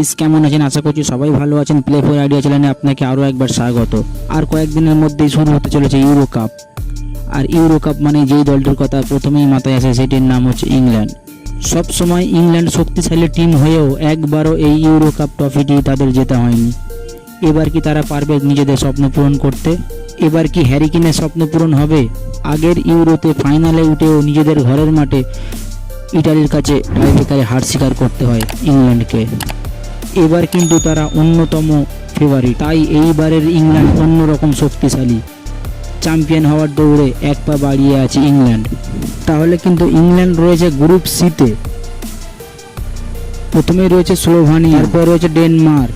Guys, কেমন আছেন? আশা করছি সবাই ভালো আছেন। প্লে ফর আইডিয়া চ্যানেলে আপনাকে আরও একবার স্বাগত। আর কয়েকদিনের মধ্যেই শুরু হতে চলেছে ইউরো কাপ। আর ইউরো কাপ মানে যেই দলটির কথা প্রথমেই মাথায় আসে সেটির নাম হচ্ছে ইংল্যান্ড। সব সময় ইংল্যান্ড শক্তিশালী টিম হয়েও একবারও এই ইউরো কাপ ট্রফিটি তাদের জেতা হয়নি। এবার কি তারা পারবে নিজেদের স্বপ্ন পূরণ করতে? এবার কি হ্যারি কেনের স্বপ্ন পূরণ হবে? আগের ইউরোতে ফাইনালে উঠেও নিজেদের ঘরের মাঠে ইটালির কাছে টাইব্রেকারে হার স্বীকার করতে হয় ইংল্যান্ডকে। এবার কিন্তু তারা অন্যতম ফেভারিট, তাই এইবারের ইংল্যান্ড অন্যরকম শক্তিশালী। চ্যাম্পিয়ন হওয়ার দৌড়ে এক পা বাড়িয়ে আছে ইংল্যান্ড। তাহলে কিন্তু ইংল্যান্ড রয়েছে গ্রুপ সিতে। প্রথমেই রয়েছে স্লোভানিয়া, তারপর রয়েছে ডেনমার্ক,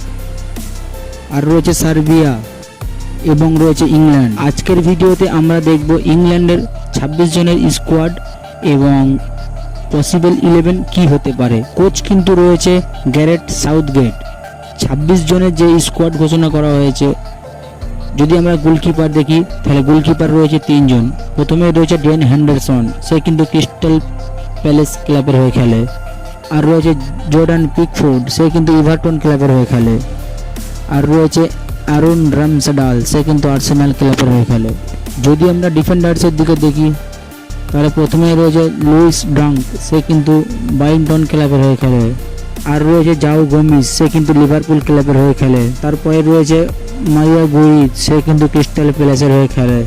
আর রয়েছে সার্বিয়া এবং রয়েছে ইংল্যান্ড। আজকের ভিডিওতে আমরা দেখব ইংল্যান্ডের 26 জনের স্কোয়াড এবং পসিবল 11 কি হতে পারে। কোচ কিন্তু রয়েছে গ্যারেট সাউথগেট। 26 জনের যে স্কোয়াড ঘোষণা করা হয়েছে, যদি আমরা গোলকিপার দেখি তাহলে গোলকিপার রয়েছে 3 জন। প্রথমে রয়েছে ডেন হেন্ডারসন, সে কিন্তু ক্রিস্টাল প্যালেস ক্লাবের হয়ে খেলে। আর রয়েছে জর্ডান পিকফোর্ড, সে কিন্তু ইভারটন ক্লাবের হয়ে খেলে। আর রয়েছে আরন রামসডাল, সে কিন্তু আর্সেনাল ক্লাবের হয়ে খেলে। যদি আমরা ডিফেন্ডার্সের দিকে দেখি তাহলে প্রথমে রয়েছে লুইস ডাঙ্ক, সে কিন্তু বাইনটন ক্লাবের হয়ে খেলে। আর রয়েছে জাও গোমিজ, সে কিন্তু লিভারপুল ক্লাবের হয়ে খেলে। তারপরে রয়েছে মাইয়া গুই, সে কিন্তু ক্রিস্টাল প্যালেসের হয়ে খেলে।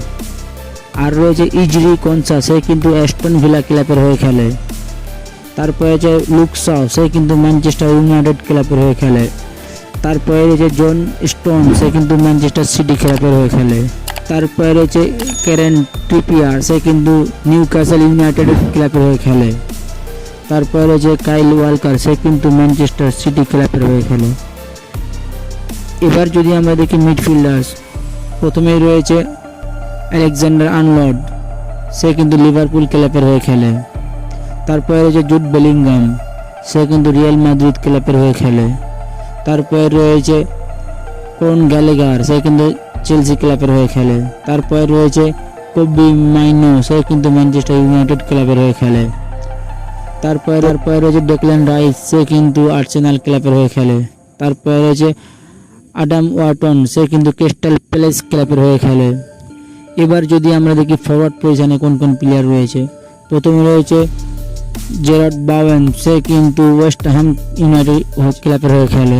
আর রয়েছে ইজরি কনসা, সে কিন্তু অ্যাস্টন ভিলা ক্লাবের হয়ে খেলে। তারপরে রয়েছে লুক শাও, সে কিন্তু ম্যানচেস্টার ইউনাইটেড ক্লাবের হয়ে খেলে। তারপরে রয়েছে জন স্টোন, সে কিন্তু ম্যানচেস্টার সিটি ক্লাবের হয়ে খেলে। তারপরে রয়েছে কেরেন ট্রিপিয়ার, সে কিন্তু নিউক্যাসল ইউনাইটেড ক্লাবের হয়ে খেলে। তারপরে রয়েছে কাইল ওয়ালকার, সে কিন্তু ম্যানচেস্টার সিটি ক্লাবের হয়ে খেলে। এবার যদি আমরা দেখি মিডফিল্ডার্স, প্রথমেই রয়েছে আলেকজান্ডার আর্নল্ড, সে কিন্তু লিভারপুল ক্লাবের হয়ে খেলে। তারপরে রয়েছে জুড বেলিংহাম, সে কিন্তু রিয়াল মাদ্রিদ ক্লাবের হয়ে খেলে। তারপরে রয়েছে কোন গ্যালেগার, সে কিন্তু চেলসি ক্লাবের হয়ে খেলে। তারপরে রয়েছে কবি মাইনো, সে কিন্তু ম্যানচেস্টার ইউনাইটেড ক্লাবের হয়ে খেলে। তারপরে রয়েছে ডেকল্যান রাইস, সে কিন্তু আর্সেনাল ক্লাবের হয়ে খেলে। তারপরে রয়েছে অ্যাডাম ওয়াটন, সে কিন্তু ক্রিস্টাল প্যালেস ক্লাবের হয়ে খেলে। এবার যদি আমরা দেখি ফরওয়ার্ড পজিশনে কোন কোন প্লেয়ার রয়েছে, প্রথমে রয়েছে জেরার্ড বাওয়েন, সে কিন্তু ওয়েস্ট হ্যাম ইউনাইটেড ক্লাবের হয়ে খেলে।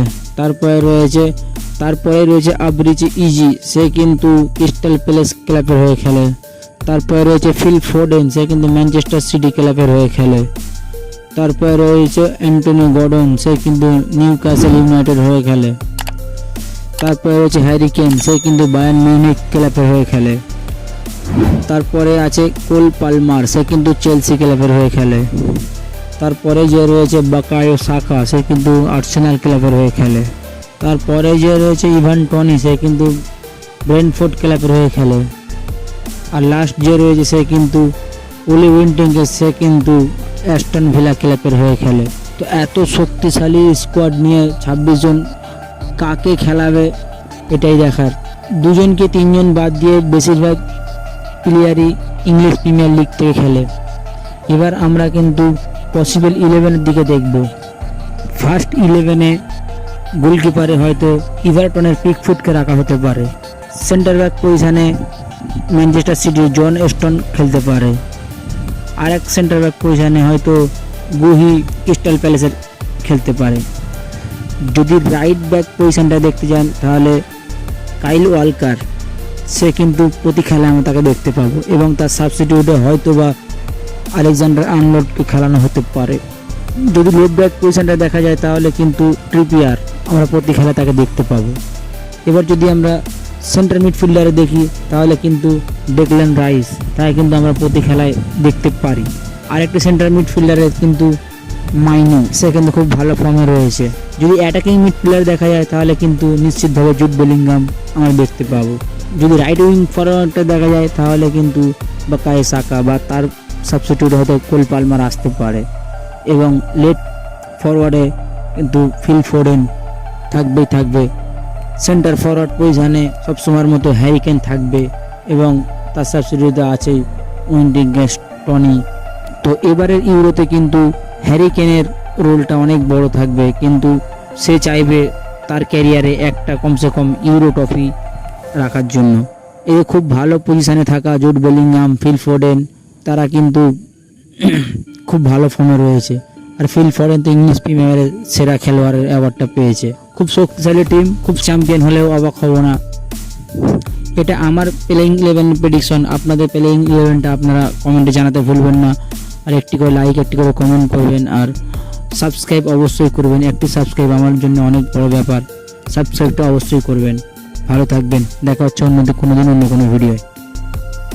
তারপরে রয়েছে আবরিচি ইজি, সে কিন্তু ক্রিস্টাল প্যালেস ক্লাবের হয়ে খেলে। তারপরে রয়েছে ফিল ফোডেন, সে কিন্তু ম্যানচেস্টার সিটি ক্লাবের হয়ে খেলে। তারপরে রয়েছে অ্যান্টনি গর্ডন, সে কিন্তু নিউক্যাসল ইউনাইটেড হয়ে খেলে। তারপরে রয়েছে হ্যারি কেন, সে কিন্তু বায়ার্ন মিউনিখ ক্লাবের হয়ে খেলে। তারপরে আছে কোল পালমার, সে কিন্তু চেলসি ক্লাবের হয়ে খেলে। তারপরে যে রয়েছে বাকায়ো সাকা, সে কিন্তু আর্সেনাল ক্লাবের হয়ে খেলে। তারপরে যে রয়েছে ইভান টনি, সে কিন্তু ব্রেন্টফোর্ড ক্লাবের হয়ে খেলে। আর লাস্ট যে রয়েছে সে কিন্তু ওলি উইন্টিংকে, সে কিন্তু অ্যাস্টন ভিলা ক্লাবের হয়ে খেলে। তো এত শক্তিশালী স্কোয়াড নিয়ে 26 জন কাকে খেলাবে এটাই দেখার। 2 জনকে 3 জন বাদ দিয়ে বেশিরভাগ প্লেয়ারই ইংলিশ প্রিমিয়ার লিগ থেকে খেলে। এবার আমরা কিন্তু পসিবল 11-এর দিকে দেখব। ফার্স্ট 11-এ গোলকিপারে হয়তো ইভারটনের পিকফোর্ডকে রাখা হতে পারে। সেন্টার ব্যাক পজিশনে ম্যানচেস্টার সিটির জন স্টোন খেলতে পারে। আর এক সেন্টার ব্যাক পজিশনে হয়তো গুহি ক্রিস্টাল প্যালেসের খেলতে পারে। যদি রাইট ব্যাক পজিশনটা দেখতে যান তাহলে কাইল ওয়ালকার, সে কিন্তু প্রতি খেলায় আমরা তাকে দেখতে পাবো এবং তার সাবস্টিটিউটে হয়তো বা আলেকজান্ডার আর্নল্ডকে খেলানো হতে পারে। যদি লেফট ব্যাক পজিশনটা দেখা যায় তাহলে কিন্তু ট্রিপিয়ার, আমরা প্রতি খেলায় তাকে দেখতে পাবো। এবার যদি আমরা সেন্টার মিডফিল্ডারে দেখি তাহলে কিন্তু ডেকল্যান রাইস, তাই কিন্তু আমরা প্রতি খেলায় দেখতে পারি। আরেকটি সেন্টার মিডফিল্ডারে কিন্তু মাইনো, সে কিন্তু খুব ভালো ফর্মে রয়েছে। যদি অ্যাটাকিং মিডফিল্ডার দেখা যায় তাহলে কিন্তু নিশ্চিতভাবে জুড বেলিংহাম আমরা দেখতে পাবো। যদি রাইট উইং ফরওয়ার্ডটা দেখা যায় তাহলে কিন্তু বাকায়ো সাকা বা তার সাবস্টিটিউট হয়তো কোল পালমার আসতে পারে। এবং লেফট ফরওয়ার্ডে কিন্তু ফিল ফোডেন থাকবে। সেন্টার ফরওয়ার্ড পজিশনে সবসময়ের মতো হ্যারি কেন থাকবে এবং তার সাবস্টিটিউটে আছে উইন্টিংস টনি। তো এবারের ইউরোতে কিন্তু হ্যারি কেনের রোলটা অনেক বড় থাকবে, কিন্তু সে চাইবে তার ক্যারিয়ারে একটা কমসে কম ইউরো ট্রফি রাখার জন্য। এই খুব ভালো পজিশনে থাকা জুড বেলিংহাম, ফিল ফোডেন, তারা কিন্তু খুব ভালো ফর্মে রয়েছে। আর ফিল ফোডেন তো ইংলিশ প্রিমিয়ারের সেরা খেলোয়াড়ের অ্যাওয়ার্ডটা পেয়েছে। খুব শক্তিশালী টিম, খুব চ্যাম্পিয়ন হলেও অবাক হব না। এটা আমার প্লেইং 11 প্রেডিকশন। আপনাদের প্লেইং 11টা আপনারা কমেন্টে জানাতে ভুলবেন না। আর একটি করে লাইক, একটি করে কমেন্ট করবেন, আর সাবস্ক্রাইব অবশ্যই করবেন। একটি সাবস্ক্রাইব আমার জন্য অনেক বড় ব্যাপার। সাবস্ক্রাইবটা অবশ্যই করবেন। ভালো থাকবেন, দেখা হচ্ছে অন্য কোনো দিন অন্য কোনো ভিডিওয়।